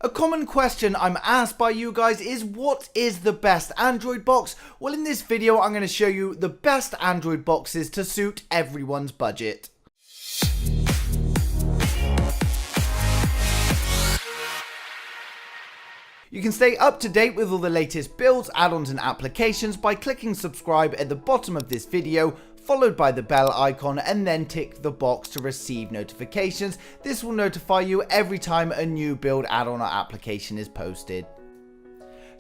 A common question I'm asked by you guys is, what is the best Android box? Well, in this video I'm going to show you the best Android boxes to suit everyone's budget. You can stay up to date with all the latest builds, add-ons and applications by clicking subscribe at the bottom of this video, followed by the bell icon, and then tick the box to receive notifications. This will notify you every time a new build, add-on or application is posted.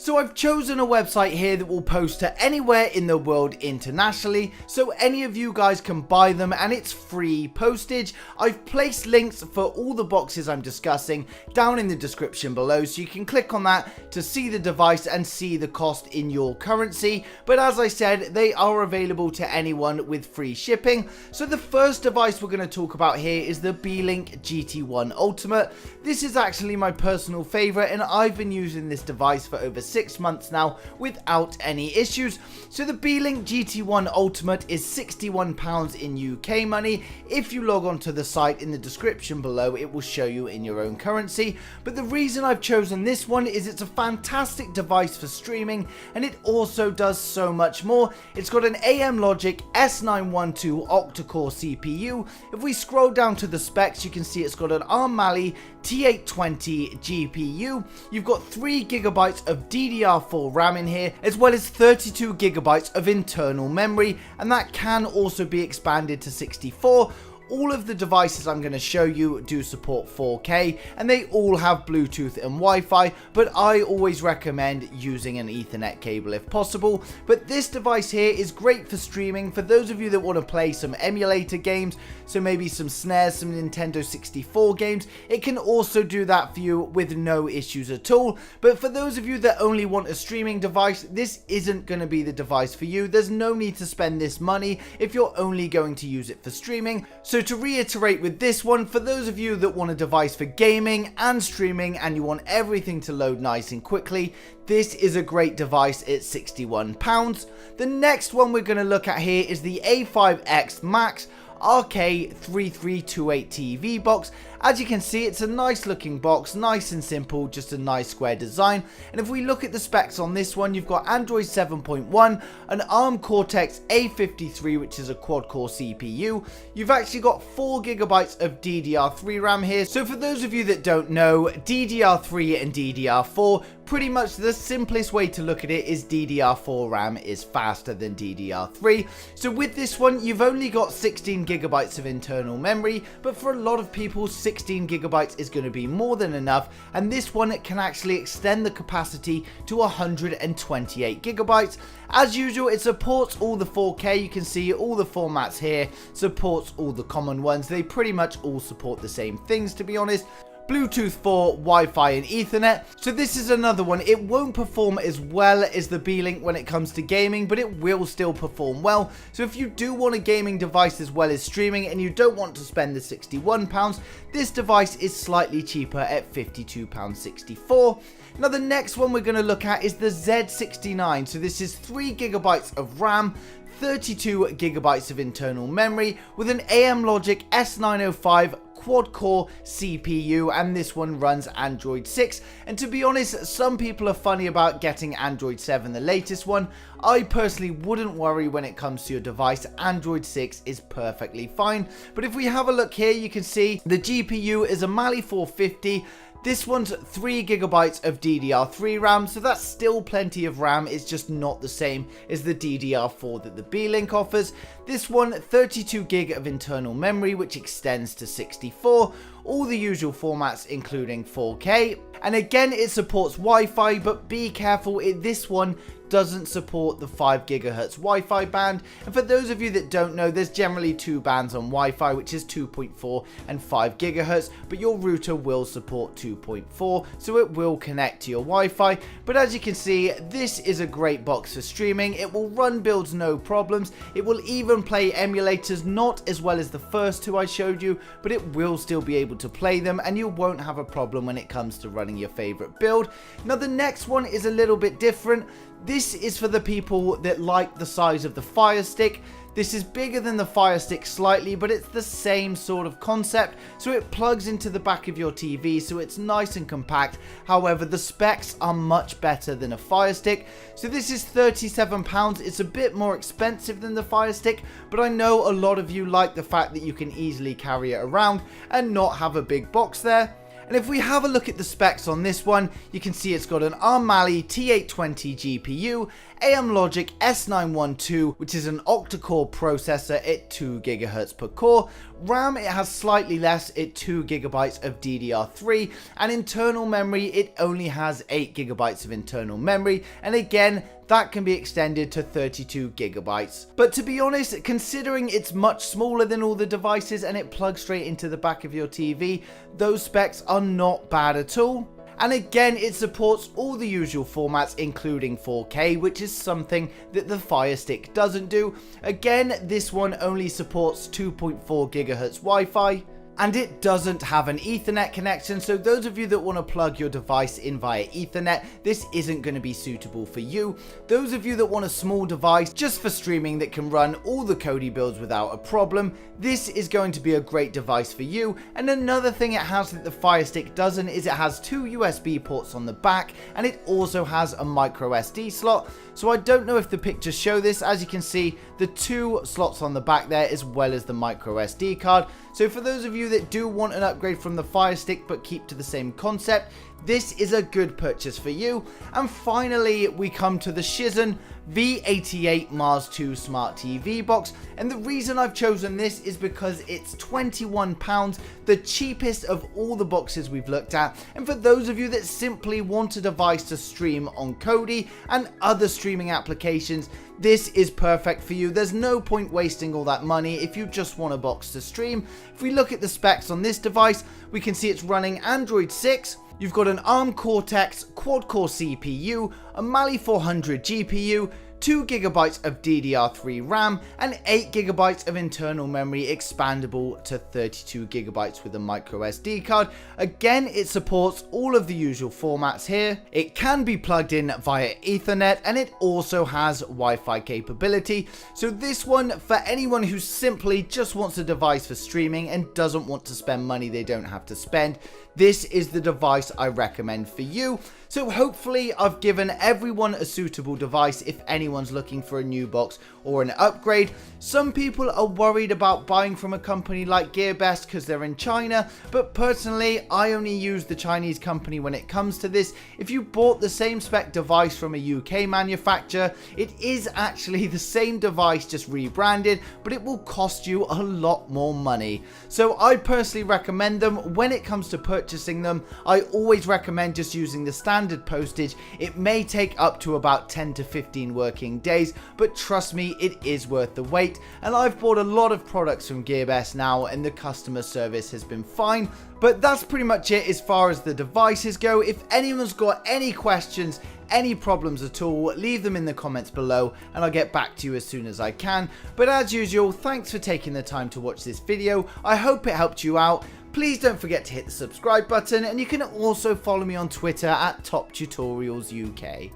So I've chosen a website here that will post to anywhere in the world internationally, so any of you guys can buy them and it's free postage. I've placed links for all the boxes I'm discussing down in the description below, so you can click on that to see the device and see the cost in your currency. But as I said, they are available to anyone with free shipping. So the first device we're going to talk about here is the Beelink GT1 Ultimate. This is actually my personal favorite, and I've been using this device for over 6 months now without any issues. So the Beelink GT1 Ultimate is £61 in UK money. If you log on to the site in the description below, it will show you in your own currency. But the reason I've chosen this one is it's a fantastic device for streaming, and it also does so much more. It's got an AM Logic S912 octa-core CPU. If we scroll down to the specs, you can see it's got an ARM Mali T820 GPU. You've got 3GB of DDR4 RAM in here, as well as 32GB of internal memory, and that can also be expanded to 64. All of the devices I'm going to show you do support 4K, and they all have Bluetooth and Wi-Fi, but I always recommend using an Ethernet cable if possible. But this device here is great for streaming for those of you that want to play some emulator games, so maybe some SNES, some Nintendo 64 games. It can also do that for you with no issues at all. But for those of you that only want a streaming device, this isn't going to be the device for you. There's no need to spend this money if you're only going to use it for streaming. So to reiterate with this one, for those of you that want a device for gaming and streaming and you want everything to load nice and quickly, this is a great device at £61. The next one we're going to look at here is the A5X Max RK3328 TV box. As you can see, it's a nice looking box, nice and simple, just a nice square design. And if we look at the specs on this one, you've got Android 7.1, an ARM Cortex A53, which is a quad-core CPU. You've actually got 4GB of DDR3 RAM here. So for those of you that don't know, DDR3 and DDR4, pretty much the simplest way to look at it is DDR4 RAM is faster than DDR3. So with this one, you've only got 16GB of internal memory, but for a lot of people, 16GB is going to be more than enough, and this one can actually extend the capacity to 128GB. As usual, it supports all the 4K. You can see all the formats here, supports all the common ones. They pretty much all support the same things, to be honest. Bluetooth 4, Wi-Fi and Ethernet. So this is another one. It won't perform as well as the Beelink when it comes to gaming, but it will still perform well. So if you do want a gaming device as well as streaming and you don't want to spend the £61, this device is slightly cheaper at £52.64. Now the next one we're going to look at is the Z69. So this is 3GB of RAM, 32GB of internal memory with an AM Logic S905 quad-core CPU, and this one runs Android 6. And to be honest, some people are funny about getting Android 7, the latest one. I personally wouldn't worry when it comes to your device. Android 6 is perfectly fine. But if we have a look here, you can see the GPU is a Mali 450. This one's 3GB of DDR3 RAM, so that's still plenty of RAM. It's just not the same as the DDR4 that the Beelink offers. This one, 32GB of internal memory, which extends to 64. All the usual formats, including 4K. And again, it supports Wi-Fi, but be careful, this one doesn't support the 5GHz Wi-Fi band. And for those of you that don't know, there's generally two bands on Wi-Fi, which is 2.4 and 5GHz, but your router will support 2.4, so it will connect to your Wi-Fi. But as you can see, this is a great box for streaming. It will run builds no problems. It will even play emulators, not as well as the first two I showed you, but it will still be able to play them, and you won't have a problem when it comes to running your favorite build. Now the next one is a little bit different. This is for the people that like the size of the Fire Stick. This is bigger than the Fire Stick slightly, but it's the same sort of concept, so it plugs into the back of your TV, so it's nice and compact. However, the specs are much better than a Fire Stick. So this is £37. It's a bit more expensive than the Fire Stick, but I know a lot of you like the fact that you can easily carry it around and not have a big box there. And if we have a look at the specs on this one, you can see it's got an ARM Mali T820 GPU, AM Logic S912, which is an octa-core processor at 2 GHz per core. RAM, it has slightly less at 2 GB of DDR3, and internal memory, it only has 8 GB of internal memory, and again, that can be extended to 32 GB. But to be honest, considering it's much smaller than all the devices and it plugs straight into the back of your TV, those specs are not bad at all. And again, it supports all the usual formats, including 4K, which is something that the Fire Stick doesn't do. Again, this one only supports 2.4 GHz Wi-Fi. And it doesn't have an Ethernet connection, so those of you that want to plug your device in via Ethernet, this isn't going to be suitable for you. Those of you that want a small device just for streaming that can run all the Kodi builds without a problem, this is going to be a great device for you. And another thing it has that the Fire Stick doesn't is it has 2 USB ports on the back, and it also has a micro SD slot. So I don't know if the pictures show this. As you can see, the 2 slots on the back there, as well as the micro SD card. So for those of you that do want an upgrade from the Fire Stick but keep to the same concept, this is a good purchase for you. And finally, we come to the Scishion V88 Mars 2 Smart TV Box, and the reason I've chosen this is because it's £21, the cheapest of all the boxes we've looked at. And for those of you that simply want a device to stream on Kodi and other streaming applications, this is perfect for you. There's no point wasting all that money if you just want a box to stream. If we look at the specs on this device, we can see it's running Android 6. You've got an ARM Cortex quad-core CPU, a Mali 400 GPU, 2 GB of DDR3 RAM, and 8 GB of internal memory expandable to 32 GB with a micro SD card. Again, it supports all of the usual formats here. It can be plugged in via Ethernet, and it also has Wi-Fi capability. So this one, for anyone who simply just wants a device for streaming and doesn't want to spend money they don't have to spend, this is the device I recommend for you. So hopefully I've given everyone a suitable device if anyone's looking for a new box or an upgrade. Some people are worried about buying from a company like GearBest because they're in China, but personally I only use the Chinese company when it comes to this. If you bought the same spec device from a UK manufacturer, it is actually the same device just rebranded, but it will cost you a lot more money. So I personally recommend them. When it comes to purchasing them, I always recommend just using the standard postage. It may take up to about 10 to 15 working days, but trust me, it is worth the wait. And I've bought a lot of products from GearBest now, and the customer service has been fine. But that's pretty much it as far as the devices go. If anyone's got any questions, any problems at all, leave them in the comments below and I'll get back to you as soon as I can. But as usual, thanks for taking the time to watch this video. I hope it helped you out. Please don't forget to hit the subscribe button, and you can also follow me on Twitter at Top Tutorials UK.